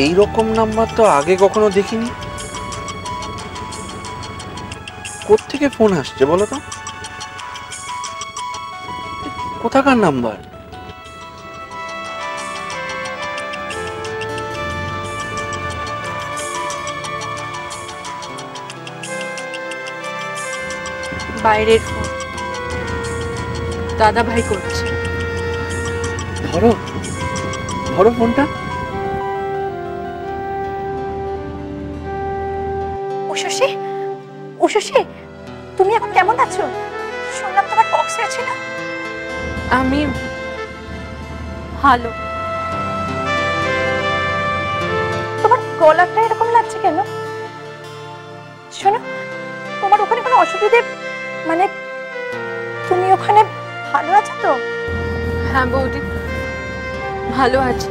এই রকম নাম্বার তো আগে কখনো দেখিনি। কোত্থেকে ফোন আসছে বলো তো? কোথাকার নাম্বার? বাইরের ফোন, দাদা ভাই করছে। ধরো ধরো ফোনটা। উষসী, উষসী, তুমি এখন কেমন আছো? শুনলাম তোমার পক্স হয়েছিল। আমি ভালো। তোমার গলাটা এরকম লাগছে কেন? শোনো, তোমার ওখানে কোনো অসুবিধে, মানে তুমি ওখানে ভালো আছো তো? হ্যাঁ বৌদি, ভালো আছি।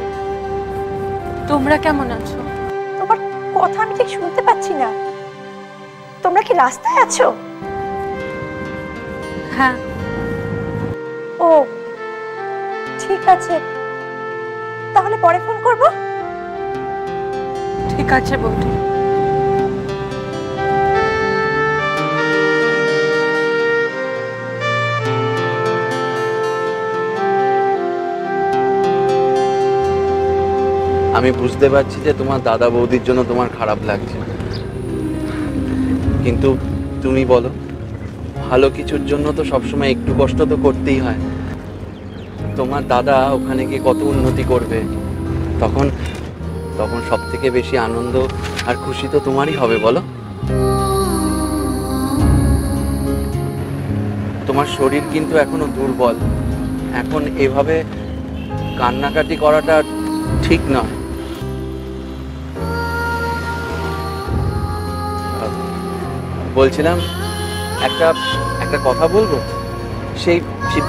তোমরা কেমন আছো? তোমার কথা আমি ঠিক শুনতে পাচ্ছি না। তোমরা কি রাস্তায় আছো? হ্যাঁ। ও ঠিক আছে, তাহলে পরে ফোন করব। ঠিক আছে বৌদি। আমি বুঝতে পারছি যে তোমার দাদা বৌদির জন্য তোমার খারাপ লাগছে, কিন্তু তুমি বলো, ভালো কিছুর জন্য তো সবসময় একটু কষ্ট তো করতেই হয়। তোমার দাদা ওখানে গিয়ে কত উন্নতি করবে, তখন তখন সব থেকে বেশি আনন্দ আর খুশি তো তোমারই হবে বলো। তোমার শরীর কিন্তু এখনো দুর্বল, এখন এভাবে কান্নাকাটি করাটা ঠিক নয়। বলছিলাম একটা একটা কথা বলবো। সেই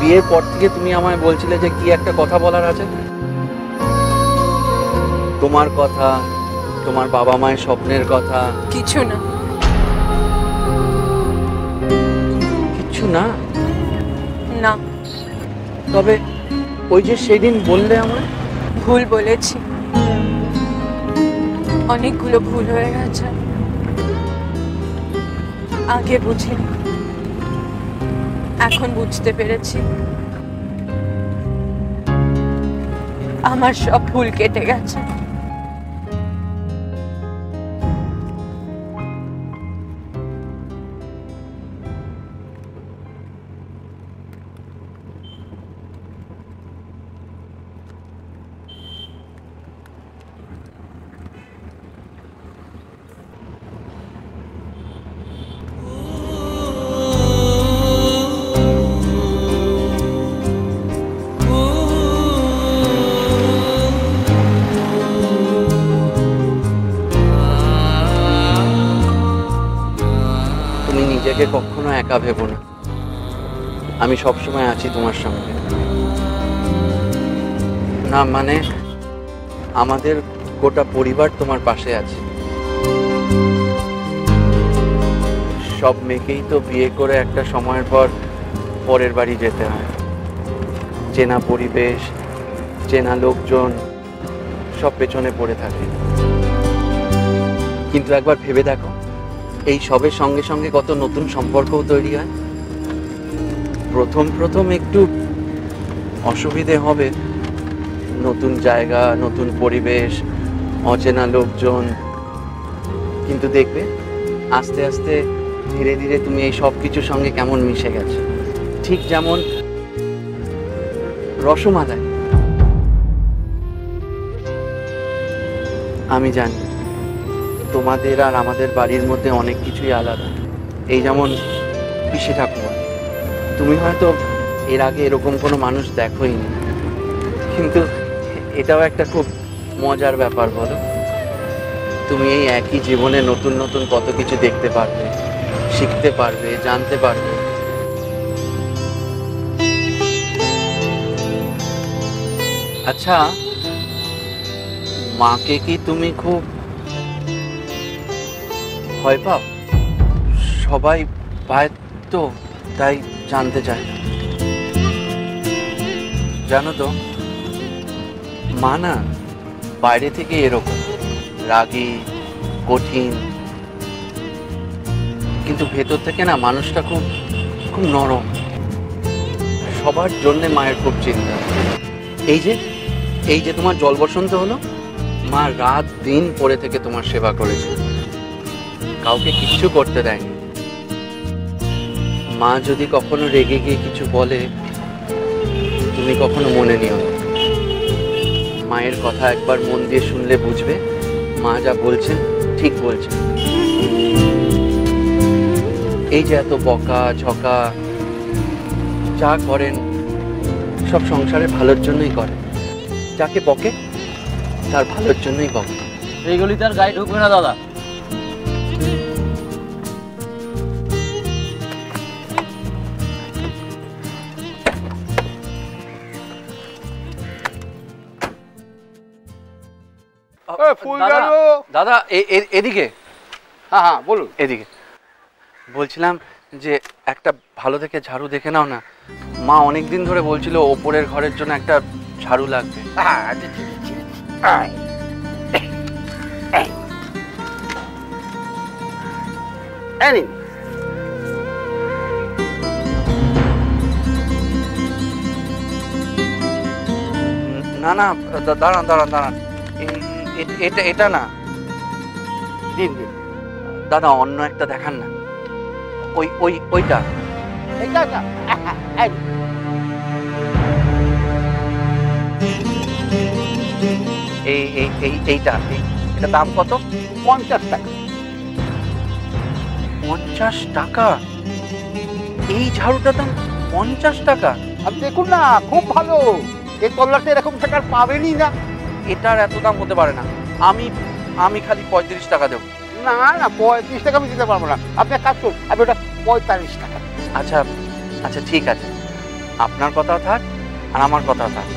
বিয়ের পর থেকে তুমি আমায় বলছিলে যে কি একটা কথা বলার আছে, তোমার কথা, তোমার বাবা মায়ের স্বপ্নের কথা। কিছু না। কিছু না? না। তবে ওই যে সেদিন বললে আমায়। ভুল বলেছি, অনেকগুলো ভুল হয়ে গেছে। আগে বুঝিনি, এখন বুঝতে পেরেছি। আমার সব ভুল কেটে গেছে। নিজেকে কখনো একা ভেবো না, আমি সবসময় আছি তোমার সঙ্গে। না মানে আমাদের গোটা পরিবার তোমার পাশে আছে। সব মেয়েকেই তো বিয়ে করে একটা সময়ের পর পরের বাড়ি যেতে হয়। চেনা পরিবেশ, চেনা লোকজন সব পেছনে পড়ে থাকে, কিন্তু একবার ভেবে দেখো, এই সবের সঙ্গে সঙ্গে কত নতুন সম্পর্কও তৈরি হয়। প্রথম প্রথম একটু অসুবিধে হবে, নতুন জায়গা, নতুন পরিবেশ, অচেনা লোকজন, কিন্তু দেখবে আস্তে আস্তে ধীরে ধীরে তুমি এই সব কিছুর সঙ্গে কেমন মিশে গেছো, ঠিক যেমন রসমালাই। আমি জানি তোমাদের আর আমাদের বাড়ির মধ্যে অনেক কিছুই আলাদা। এই যেমন পিসে ঠাকুমা, তুমি হয়তো এর আগে এরকম কোনো মানুষ দেখোইনি, কিন্তু এটাও একটা খুব মজার ব্যাপার বলো। তুমি এই একই জীবনে নতুন নতুন কত কিছু দেখতে পারবে, শিখতে পারবে, জানতে পারবে। আচ্ছা, মাকে কি তুমি খুব ভয় পাও? সবাই পায় তো, তাই জানতে চায়। জানো তো, মা না বাইরে থেকে এরকম, রাগী, কঠিন, কিন্তু ভেতর থেকে না মানুষটা খুব খুব নরম। সবার জন্য মায়ের খুব চিন্তা। এই যে তোমার জল বসন্ত হলো, মা রাত দিন পড়ে থেকে তোমার সেবা করেছে, কাউকে কিচ্ছু করতে দেয়নি। মা যদি কখনো রেগে গিয়ে কিছু বলে, তুমি কখনো মনে নিও না। মায়ের কথা একবার মন দিয়ে শুনলে বুঝবে মা যা বলছেন ঠিক বলছেন। এই যে এত বকা ঝকা যা করেন, সব সংসারের ভালোর জন্যই করেন। যাকে বকে তার ভালোর জন্যই বকে। এইগুলি তার গায়ে ঢুকবে না দাদা। দাদা এদিকে। হ্যাঁ হ্যাঁ বলুন। এদিকে বলছিলাম যে একটা ভালো দেখে ঝাড়ু দেখে নাও না। মা অনেকদিন ধরে বলছিল ওপরের ঘরের জন্য একটা ঝাড়ু লাগবে। না না, দাঁড়ান দাঁড়ান দাঁড়ান, এটা না, দিন দিন দাদা, অন্য একটা দেখান না। ওইটা এইটা এটা দাম কত? 50 টাকা। 50 টাকা? এই ঝাড়ুটার দাম 50 টাকা? আপনি দেখুন না, খুব ভালো। এই কমলাতে এরকম টাকার পাবেনই না। এটার এত দাম হতে পারে না। আমি খালি 35 টাকা দেবো। না না, 35 টাকা আমি দিতে পারবো না। আপনি এক কাজ করুন, আমি ওটা 45 টাকা। আচ্ছা আচ্ছা ঠিক আছে, আপনার কথা থাক আর আমার কথা থাক।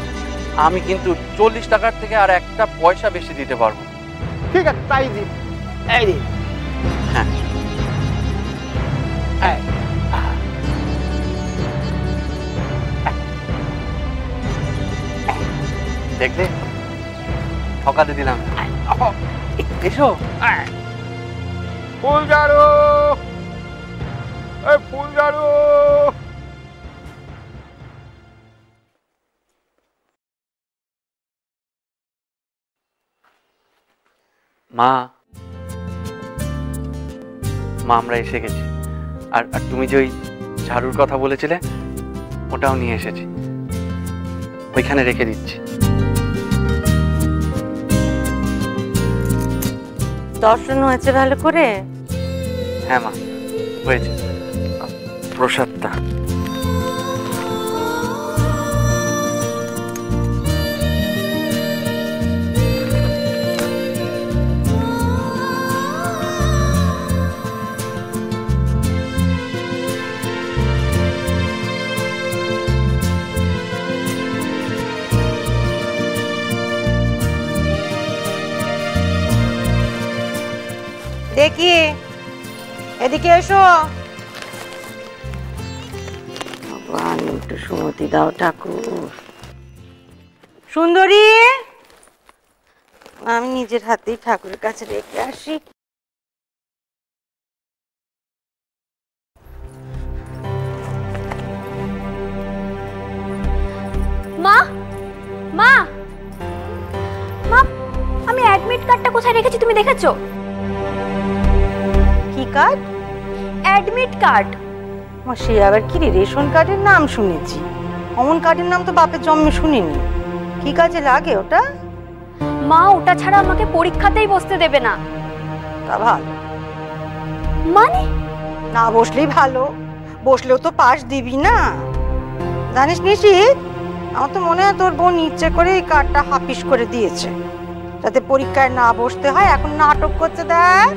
আমি কিন্তু 40 টাকার থেকে আর একটা পয়সা বেশি দিতে পারবো। ঠিক আছে, তাই দিন। এই দিন। হ্যাঁ, দেখলে ঠকাতে দিলাম। এসো। ফুল ঝাড়ু, ফুল ঝাড়ু। মা আমরা এসে গেছি। আর তুমি যে ওই ঝাড়ুর কথা বলেছিলে ওটাও নিয়ে এসেছি, ওইখানে রেখে দিচ্ছি। দর্শন হয়েছে ভালো করে? হ্যাঁ মা, হয়েছে। প্রসাদটা দেখি, এদিকে এসো। ভগবান একটু সুমতি দাও ঠাকুর। সুন্দরী, আমি নিজের হাতেই ঠাকুরের কাছে রেখে আসি। মা মা মা, আমি অ্যাডমিট কার্ডটা কোথায় রেখেছি তুমি দেখেছো? কি কার্ড? Admit card. সে আবার কি রে? রেশন কার্ডের নাম শুনেছি, অমন কার্ডের নাম তো বাপের জন্মে শুনিনি। কি কাজে লাগে ওটা? মা ওটা ছাড়া আমাকে পরীক্ষাতেই বসতে দেবে না। তা ভালো। মানে? না বসলেই ভালো, বসলেও তো পাশ দিবি না। জানিস নিশিত, আমার তো মনে হয় তোর বোন ইচ্ছে করে এই কার্ডটা হাফিস করে দিয়েছে যাতে পরীক্ষায় না বসতে হয়। এখন নাটক করছে দেখ।